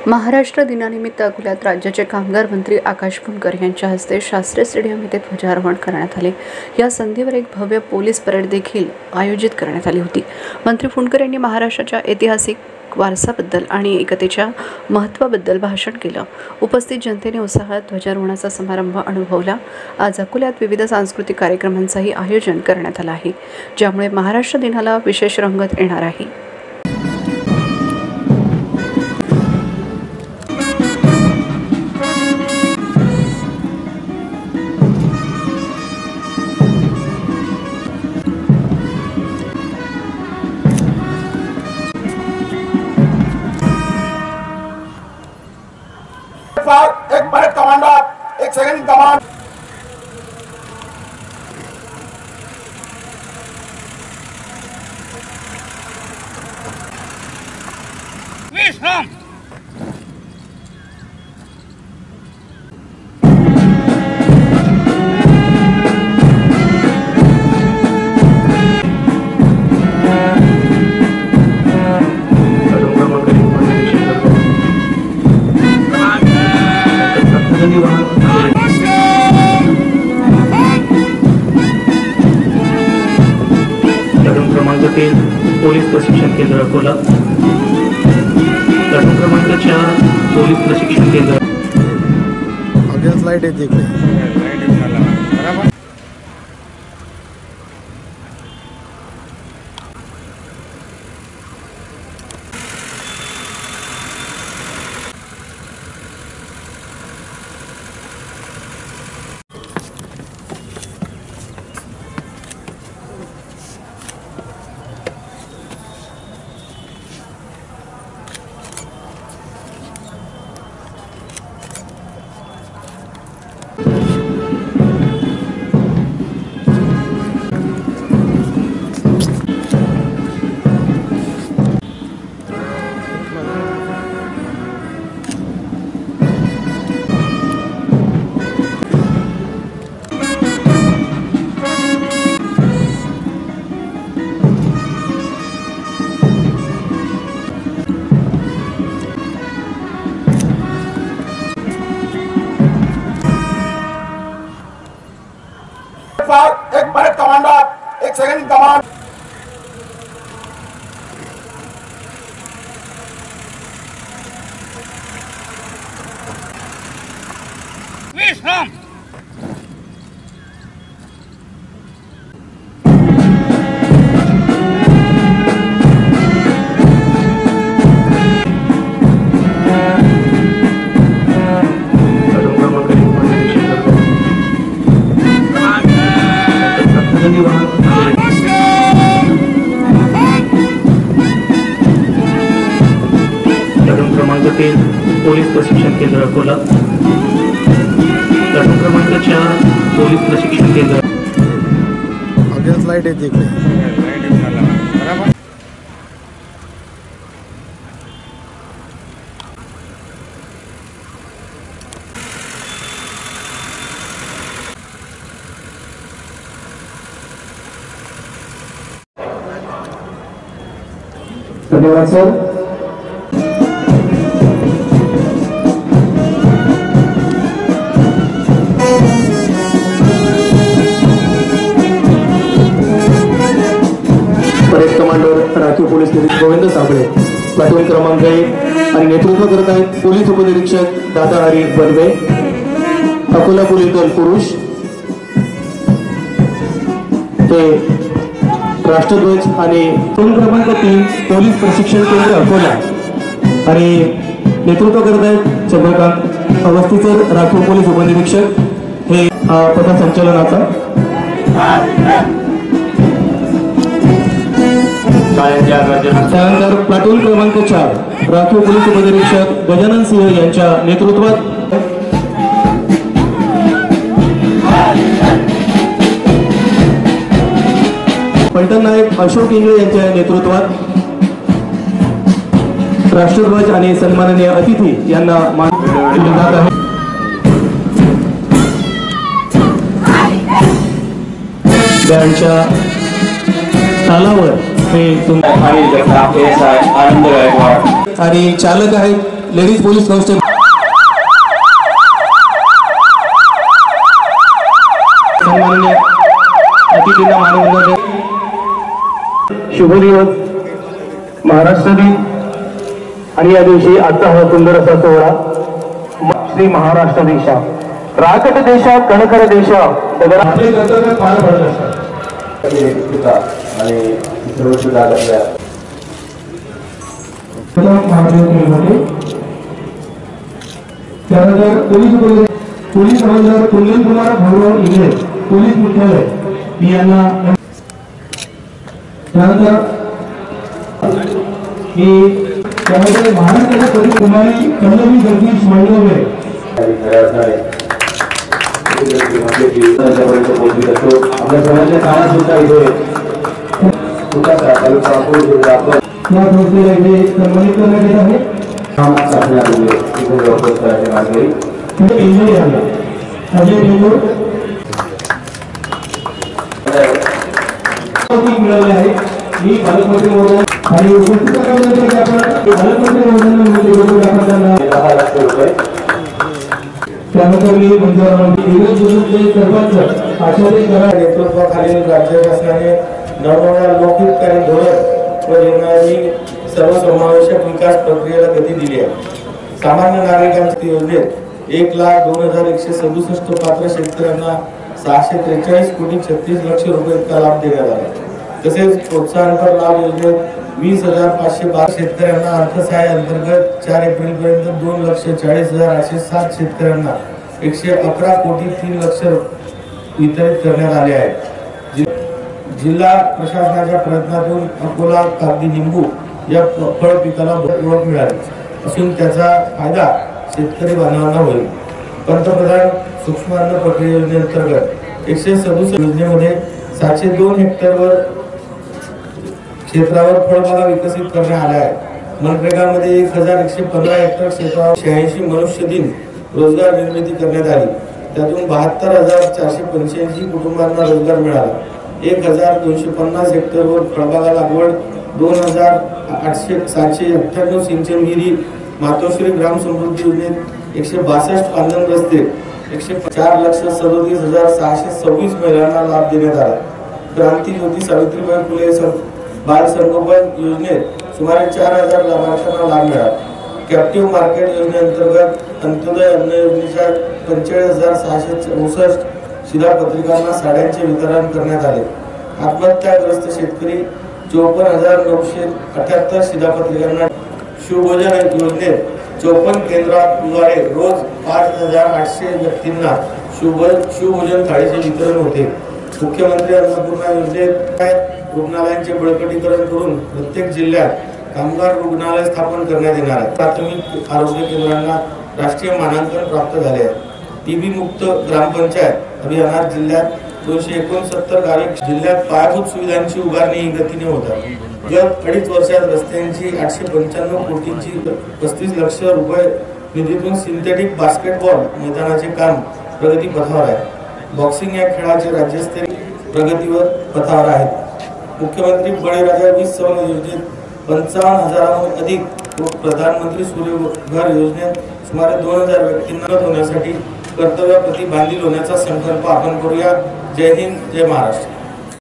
महाराष्ट्र दिनानिमित्त अकोल्यात राज्याचे कामगार मंत्री आकाश फुंडकर यांच्या हस्ते शास्त्री स्टेडियम येथे ध्वजारोहण करण्यात आले। या संधीवर एक भव्य पोलीस परेड देखील आयोजित करण्यात आली होती। मंत्री फुंडकर यांनी महाराष्ट्राच्या ऐतिहासिक वारसाबद्दल आणि एकतेच्या महत्त्वाबद्दल भाषण केलं। उपस्थित जनतेने उत्साहात ध्वजारोहणाचा समारंभ अनुभवला। आज अकोल्यात विविध सांस्कृतिक कार्यक्रमांचंही आयोजन करण्यात आलं आहे, ज्यामुळे महाराष्ट्र दिनाला विशेष रंगत येणार आहे। एक बड़े कमांडर, एक सेकंड कमांड। विश्राम। क्रमांक 3 पोलीस प्रशिक्षण केंद्र अकोला। क्रमांक 4 पोलीस प्रशिक्षण केंद्र। अगेन स्लाइड येते इकडे। एक बड़े कमांडर, एक सेकंड कमांड। विश्राम। क्रमांक 3 पोलीस प्रशिक्षण केंद्र अकोला। क्रमांक 4 पोलीस प्रशिक्षण केंद्र। अगेन स्लाइड येते इकडे। धन्यवाद सर। परेड कमांडर राखीव पोलीस निरीक्षक गोविंद साबळे, प्लाटून क्रमांक 1 आणि नेतृत्व करत आहेत पोलीस उपनिरीक्षक दादा हरी बनवे, अकोला पोलीस दल पुरुष। ते राष्ट्रध्वज आणि क्रमांक 3 पोलीस प्रशिक्षण केंद्र अकोला आणि नेतृत्व करत आहेत चंद्रकांत अवस्थी सर, राखीव पोलीस उपनिरीक्षक। हे पथसंचलनाचा त्यानंतर प्लाटून क्रमांक 4 राखीव पोलीस उपनिरीक्षक गजानन सिंह यांच्या नेतृत्वात पलटण नायक अशोक इंगळे यांच्या नेतृत्वात राष्ट्रध्वज आणि सन्माननीय अतिथी यांना मान दिले जात आहे। गाण्याच्या तालावर हे आणि चालक आहेत लेडीज पोलीस कॉन्स्टेबल सन्माननीय अतिथींना मानवंदना दे। शुभ दिवस, महाराष्ट्र दिन आणि या दिवशी आजचा हा सुंदर असा सोहळा श्री महाराष्ट्र देशा राकट देशा कणखर देशा आपले कर्तव्य पार पडत असतात आणि त्यानंतर पोलीस हवालदार कुंदन कुमार भाऊराव इंगळे पोलीस मुख्यालय मी यांना त्यानंतर महाराष्ट्राच्या पोलीस कुमारी पल्लवी जगदीश मांडवे आपल्या सर्वांच्या काळात सुद्धा इथे या संस्थेला इथे सन्मानित करण्यात येत आहे। मिळाले आहे मी पालकमंत्री महोदय आणि उपस्थित पालकमंत्री महोदयांना 10 लाख रुपये त्यानंतर मी सरपंच आशादेश नेतृत्वाखालील राज्य शासनाने नवनव्या लोकहितकारी धोरण व निर्णयांनी सर्वसमावेशक विकास प्रक्रियेला गती दिली आहे। सामान्य नागरिकांच्या योजनेत 1,02,167 पात्र शेतकऱ्यांना 643 कोटी 36 लाख रुपये इतका लाभ देण्यात आला। तसेच प्रोत्साहनपर लाभ योजनेत 20,512 शेतकऱ्यांना अर्थसहाय्य अंतर्गत 4 एप्रिल पर्यंत 2,40,807 शेतकऱ्यांना 111 कोटी 3 लाख वितरित करण्यात आले आहे। जिल्हा प्रशासनाच्या प्रयत्नातून अकोला कागदी लिंबू या फळ पिकाला ओळख मिळाली असून त्याचा फायदा शेतकरी बांधवांना होईल। पंतप्रधान सूक्ष्म अन्न प्रक्रिया योजनेअंतर्गत 167 योजनेमध्ये 702 हेक्टरवर क्षेत्रावर फळबागा विकसित करण्यात आल्या आहेत। मनरेगामध्ये 1,115 हेक्टर क्षेत्रावर 86 मनुष्य दिन रोजगार निर्मिती करण्यात आली। त्यातून 72,485 कुटुंबांना रोजगार मिळाला। 1,250 हेक्टरवर फळबागा लागवड, 2,798 सिंचन विहिरी, मातोश्री ग्राम समृद्धी योजनेत 162 पांधन रस्ते, 4,37,626 महिलांना लाभ देण्यात आला। क्रांती ज्योती सावित्रीबाई फुले बाल संगोपन योजनेत सुमारे 4,000 लाभार्थ्यांना लाभ मिळाला। कॅप्टिव्ह मार्केट योजनेअंतर्गत अंत्योदय अन्न योजनेच्या 45,664 शिधापत्रिकांना साड्यांचे वितरण करण्यात आले। आत्महत्याग्रस्त शेतकरी 54,978 शिधापत्रिकांना शिवभोजन योजनेत 54 केंद्राद्वारे रोज 5,800 व्यक्तींना शिवभोजन थाळीचे वितरण होते। मुख्यमंत्री अन्नपूर्णा योजनेत रुग्णालयांचे बळकटीकरण करून प्रत्येक जिल्ह्यात कामगार रुग्णालय स्थापन करण्यात येणार आहे। प्राथमिक आरोग्य केंद्रांना राष्ट्रीय मानांकन प्राप्त झाले आहे। टीबी मुक्त ग्रामपंचायत अभियानात जिल्ह्यात 269 गावी जिल्ह्यात पायाभूत सुविधांची उभारणी गतीने होत आहे। गत 2.5 वर्षात रस्त्यांची 895 कोटींची 35 लाख रुपये निधीतून सिंथेटिक बास्केटबॉल मैदानाचे काम प्रगती पथावर आहे। बॉक्सिंग या खेळाचे राज्यस्तरीय प्रगतीवर पथावर आहेत। मुख्यमंत्री बळीराजा 20 सौर योजनेत 55,000हून अधिक प्रधानमंत्री सूर्यघर योजनेत सुमारे 2,000 व्यक्तींना होण्यासाठी कर्तव्याप्रती बांधील होण्याचा संकल्प आपण करूया। जय हिंद, जय महाराष्ट्र।